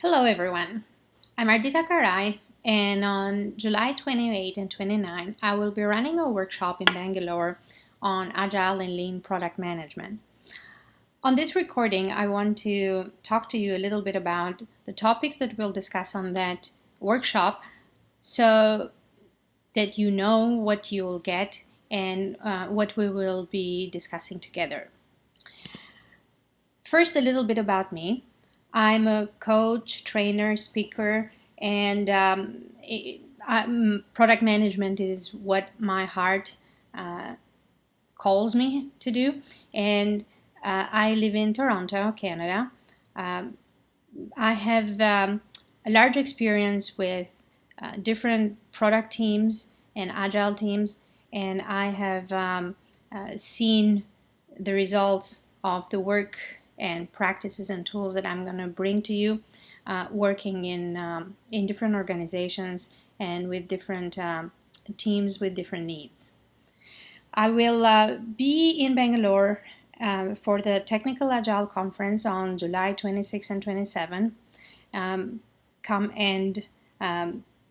Hello everyone, I'm Ardita Karai, and on July 28 and 29 I will be running a workshop in Bangalore on Agile and Lean product management. On this recording I want to talk to you a little bit about the topics that we'll discuss on that workshop so that you know what you'll get and what we will be discussing together. First, a little bit about me. I'm a coach, trainer, speaker, and product management is what my heart calls me to do. And I live in Toronto, Canada. I have a large experience with different product teams and agile teams, and I have seen the results of the work and practices and tools that I'm going to bring to you, working in different organizations and with different teams with different needs. I will be in Bangalore for the Technical Agile Conference on July 26 and 27. Come and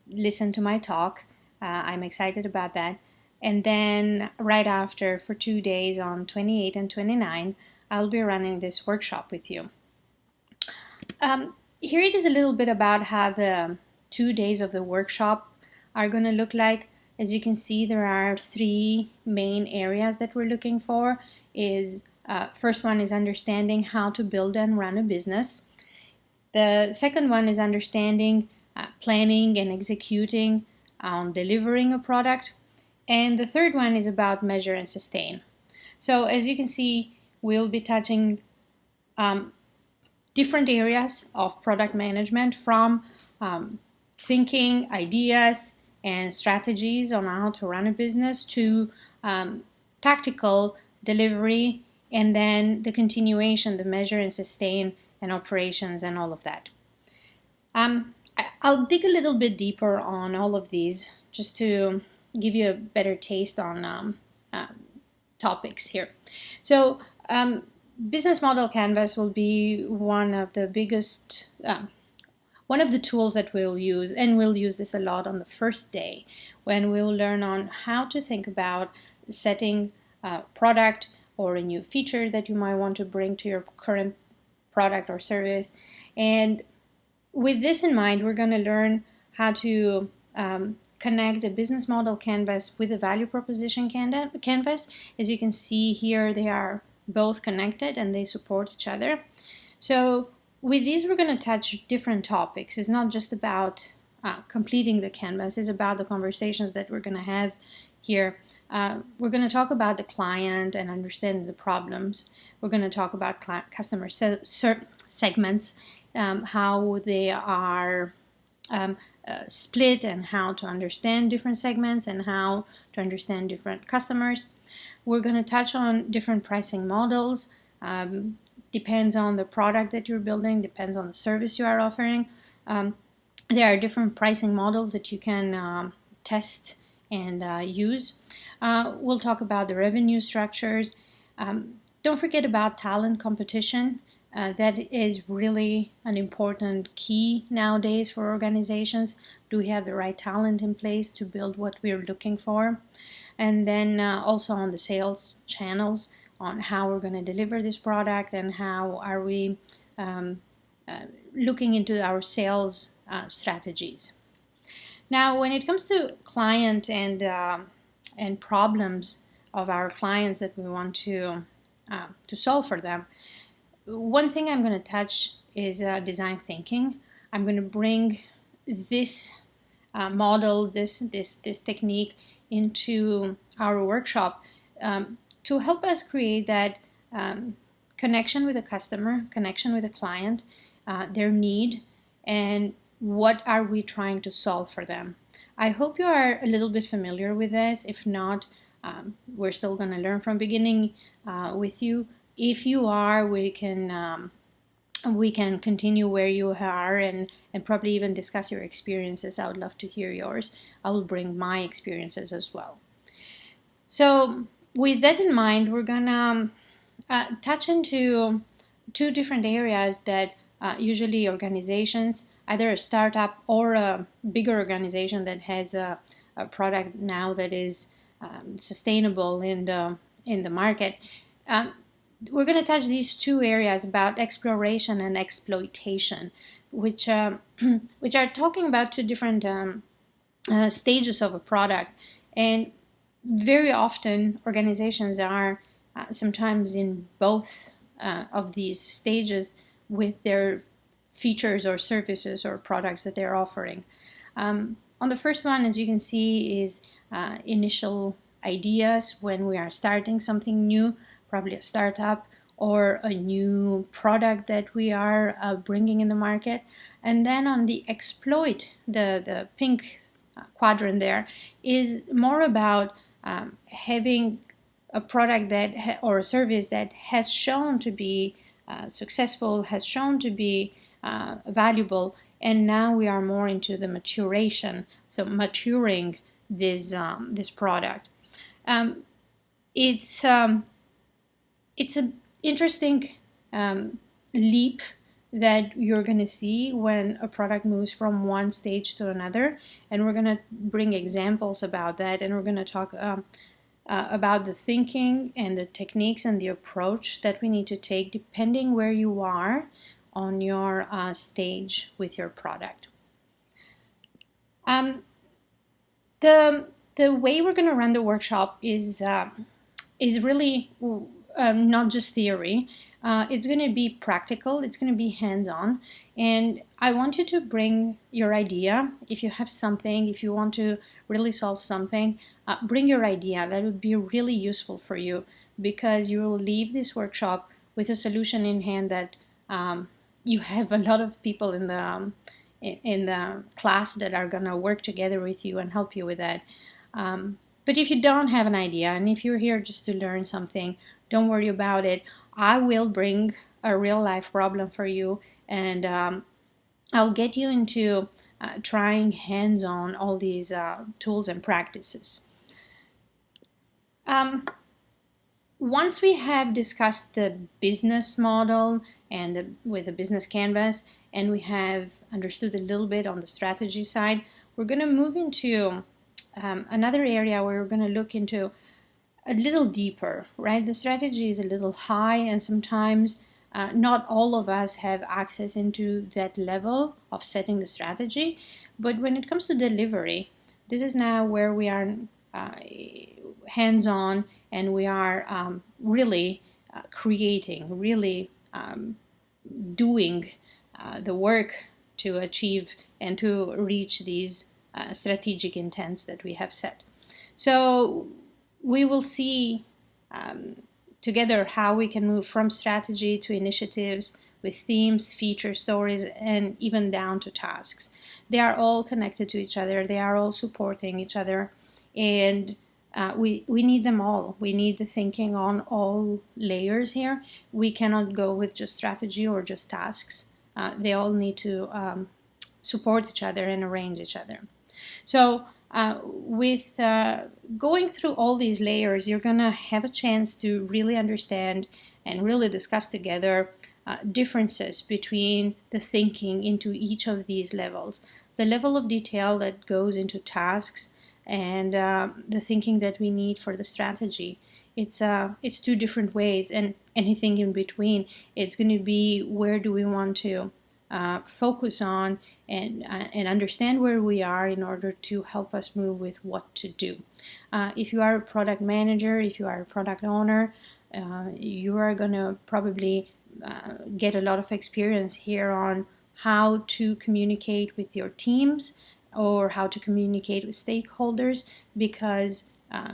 listen to my talk. I'm excited about that. And then right after, for 2 days on 28 and 29, I'll be running this workshop with you. Here it is a little bit about how the 2 days of the workshop are going to look like. As you can see, there are 3 main areas that we're looking for. First one is understanding how to build and run a business. The second one is understanding planning and executing on delivering a product. And the third one is about measure and sustain. So as you can see, we'll be touching different areas of product management, from thinking, ideas, and strategies on how to run a business to tactical delivery, and then the continuation, the measure and sustain, and operations, and all of that. I'll dig a little bit deeper on all of these just to give you a better taste on topics here. So business model canvas will be one of the biggest, one of the tools that we'll use, and we'll use this a lot on the first day when we'll learn on how to think about setting a product or a new feature that you might want to bring to your current product or service. And with this in mind, we're going to learn how to connect the business model canvas with the value proposition canvas. As you can see here, they are both connected and they support each other. So with these, we're going to touch different topics. It's not just about completing the canvas. It's about the conversations that we're going to have here. We're going to talk about the client and understanding the problems. We're going to talk about customer segments, how they are split, and how to understand different segments and how to understand different customers. We're going to touch on different pricing models. Depends on the product that you're building, depends on the service you are offering. There are different pricing models that you can test and use. We'll talk about the revenue structures. Don't forget about talent competition. That is really an important key nowadays for organizations. Do we have the right talent in place to build what we're looking for? And then also on the sales channels, on how we're going to deliver this product and how are we looking into our sales strategies. Now, when it comes to client and problems of our clients that we want to solve for them, one thing I'm going to touch is design thinking. I'm going to bring this model, this technique into our workshop to help us create that connection with the customer, connection with the client, their need, and what are we trying to solve for them. I hope you are a little bit familiar with this. If not, we're still going to learn from beginning with you. If you are, we can continue where you are and probably even discuss your experiences. I would love to hear yours. I will bring my experiences as well. So with that in mind, we're gonna touch into 2 different areas that usually organizations, either a startup or a bigger organization that has a product now that is sustainable in the market. We're going to touch these two areas about exploration and exploitation, which which are talking about two different stages of a product. And very often organizations are sometimes in both of these stages with their features or services or products that they're offering. On the first one, as you can see, is initial ideas when we are starting something new, probably a startup or a new product that we are bringing in the market. And then on the exploit, the pink quadrant there, is more about having a product that or a service that has shown to be successful, has shown to be valuable, and now we are more into the maturation, so maturing this product. It's an interesting leap that you're going to see when a product moves from one stage to another, and we're going to bring examples about that, and we're going to talk about the thinking and the techniques and the approach that we need to take depending where you are on your stage with your product. The way we're going to run the workshop is really not just theory. It's going to be practical, it's going to be hands-on, and I want you to bring your idea. If you have something, if you want to really solve something, bring your idea. That would be really useful for you, because you will leave this workshop with a solution in hand that you have a lot of people in the class that are going to work together with you and help you with that. But if you don't have an idea, and if you're here just to learn something, don't worry about it. I will bring a real life problem for you, and I'll get you into trying hands-on all these tools and practices. Once we have discussed the business model and with the business canvas, and we have understood a little bit on the strategy side, we're going to move into another area where we're going to look into a little deeper, right? The strategy is a little high, and sometimes not all of us have access into that level of setting the strategy. But when it comes to delivery, this is now where we are hands-on, and we are really creating, really doing the work to achieve and to reach these strategic intents that we have set. So we will see together how we can move from strategy to initiatives with themes, feature stories, and even down to tasks. They are all connected to each other. They are all supporting each other, and we need them all. We need the thinking on all layers here. We cannot go with just strategy or just tasks. They all need to support each other and arrange each other. So with going through all these layers, you're going to have a chance to really understand and really discuss together differences between the thinking into each of these levels. The level of detail that goes into tasks and the thinking that we need for the strategy. It's two different ways, and anything in between. It's going to be where do we want to focus on and understand where we are in order to help us move with what to do. If you are a product manager, if you are a product owner, you are going to probably get a lot of experience here on how to communicate with your teams or how to communicate with stakeholders, because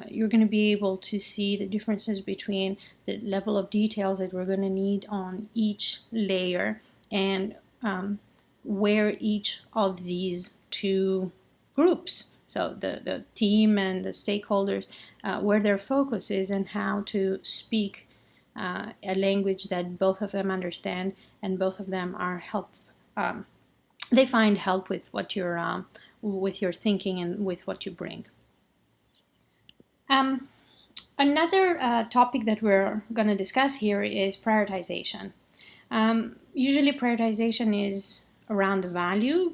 you're going to be able to see the differences between the level of details that we're going to need on each layer and where each of these two groups, so the team and the stakeholders, where their focus is and how to speak a language that both of them understand and both of them are they find help with what you're with your thinking and with what you bring. Another topic that we're going to discuss here is prioritization. Usually prioritization is around the value,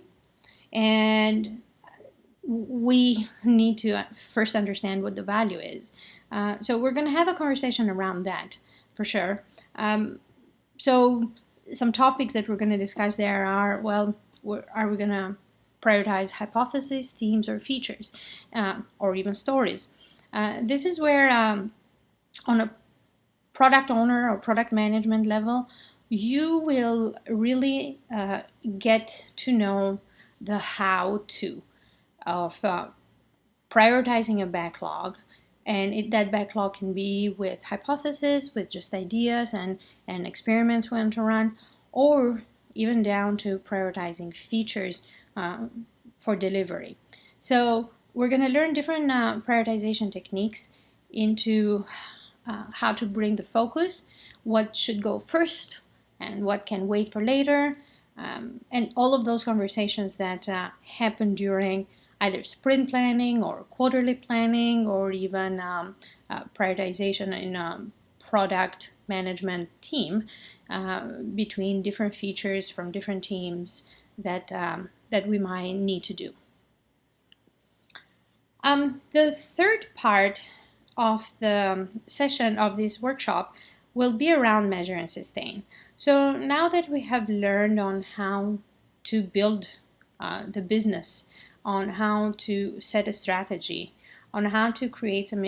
and we need to first understand what the value is. So we're going to have a conversation around that for sure. So some topics that we're going to discuss there are, well, are we going to prioritize hypotheses, themes, or features, or even stories? This is where on a product owner or product management level, you will really get to know the how to of prioritizing a backlog. And that backlog can be with hypotheses, with just ideas and experiments we want to run, or even down to prioritizing features for delivery. So we're going to learn different prioritization techniques into how to bring the focus, what should go first, and what can wait for later, and all of those conversations that happen during either sprint planning or quarterly planning, or even prioritization in a product management team between different features from different teams that we might need to do. The third part of the session of this workshop will be around measure and sustain. So now that we have learned on how to build the business, on how to set a strategy, on how to create some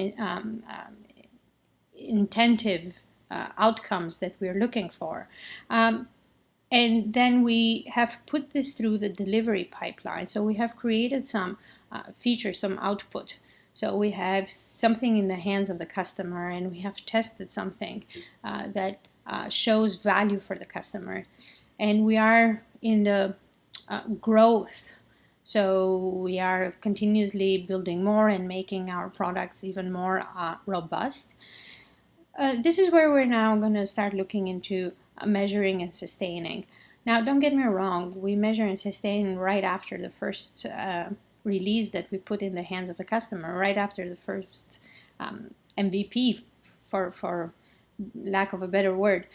intentive outcomes that we're looking for, and then we have put this through the delivery pipeline. So we have created some features, some output. So we have something in the hands of the customer, and we have tested something that shows value for the customer. And we are in the growth. So we are continuously building more and making our products even more robust. This is where we're now going to start looking into measuring and sustaining. Now, don't get me wrong, we measure and sustain right after the first release that we put in the hands of the customer, right after the first MVP, for lack of a better word.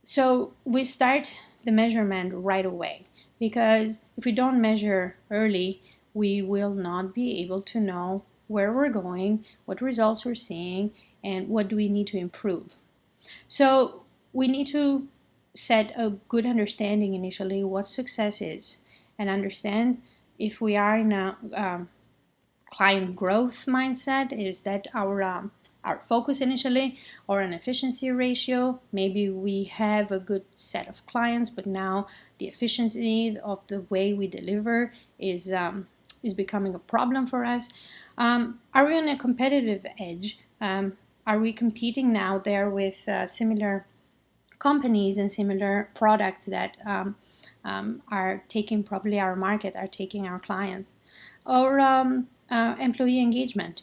So we start the measurement right away, because if we don't measure early, we will not be able to know where we're going, what results we're seeing, and what do we need to improve. So we need to set a good understanding initially what success is, and understand if we are in a client growth mindset, is that our focus initially, or an efficiency ratio. Maybe we have a good set of clients, but now the efficiency of the way we deliver is becoming a problem for us. Are we on a competitive edge? Are we competing now there with similar companies and similar products that are taking probably our market, are taking our clients? Or employee engagement.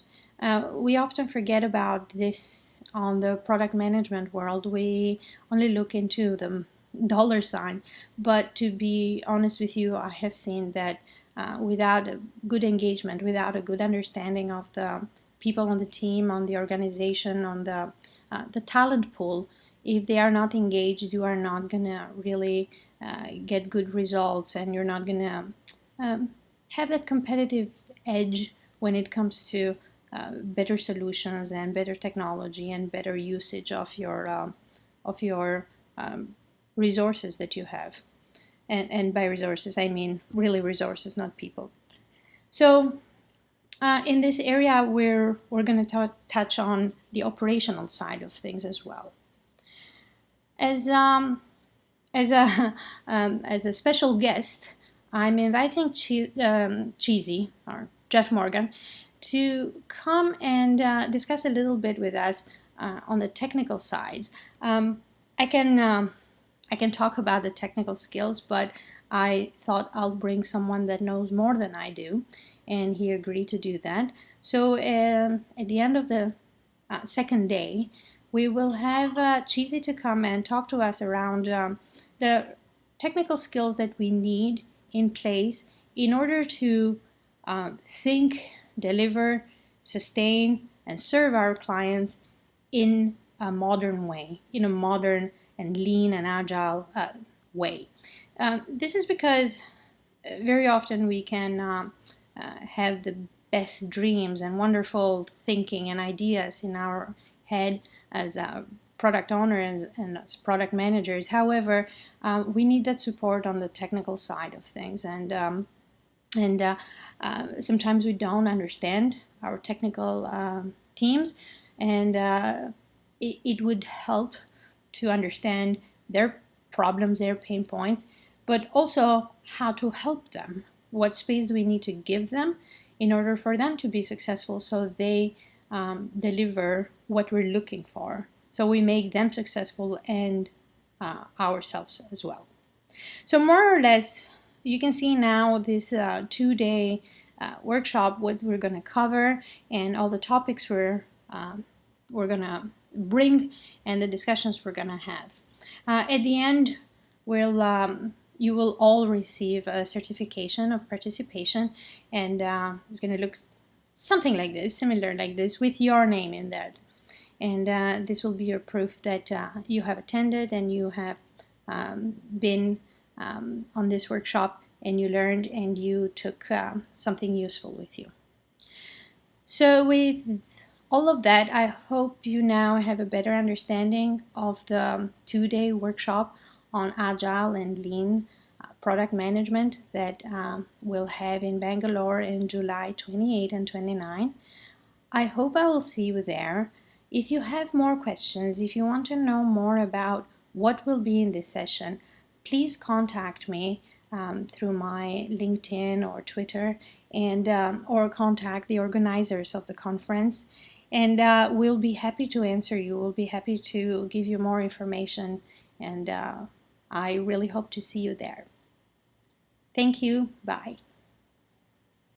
We often forget about this on the product management world. We only look into the dollar sign. But to be honest with you, I have seen that without a good engagement, without a good understanding of the people on the team, on the organization, on the talent pool, if they are not engaged, you are not going to really get good results, and you're not going to have that competitive edge when it comes to better solutions and better technology and better usage of your resources that you have. And by resources, I mean really resources, not people. So in this area, we're going to touch on the operational side of things as well. As a special guest, I'm inviting Cheesy, or Jeff Morgan, to come and discuss a little bit with us on the technical side. I can talk about the technical skills, but I thought I'll bring someone that knows more than I do, and he agreed to do that. So at the end of the second day, we will have Cheesy to come and talk to us around the technical skills that we need in place in order to think, deliver, sustain, and serve our clients in a modern way, in a modern and lean and agile way. This is because very often we can have the best dreams and wonderful thinking and ideas in our head as product owners and as product managers. However, we need that support on the technical side of things, and sometimes we don't understand our technical teams, and it would help to understand their problems, their pain points, but also how to help them. What space do we need to give them in order for them to be successful, so they deliver what we're looking for, so we make them successful and ourselves as well. So more or less, you can see now this 2-day workshop, what we're going to cover and all the topics we're going to bring and the discussions we're going to have. At the end, you will all receive a certification of participation, and it's going to look something like this, similar like this, with your name in that. And this will be your proof that you have attended and you have been on this workshop, and you learned and you took something useful with you. So with all of that, I hope you now have a better understanding of the 2-day workshop on Agile and Lean product management that we'll have in Bangalore in July 28 and 29. I hope I will see you there. If you have more questions, if you want to know more about what will be in this session, please contact me through my LinkedIn or Twitter, and or contact the organizers of the conference, and we'll be happy to answer you. We'll be happy to give you more information, and I really hope to see you there. Thank you. Bye.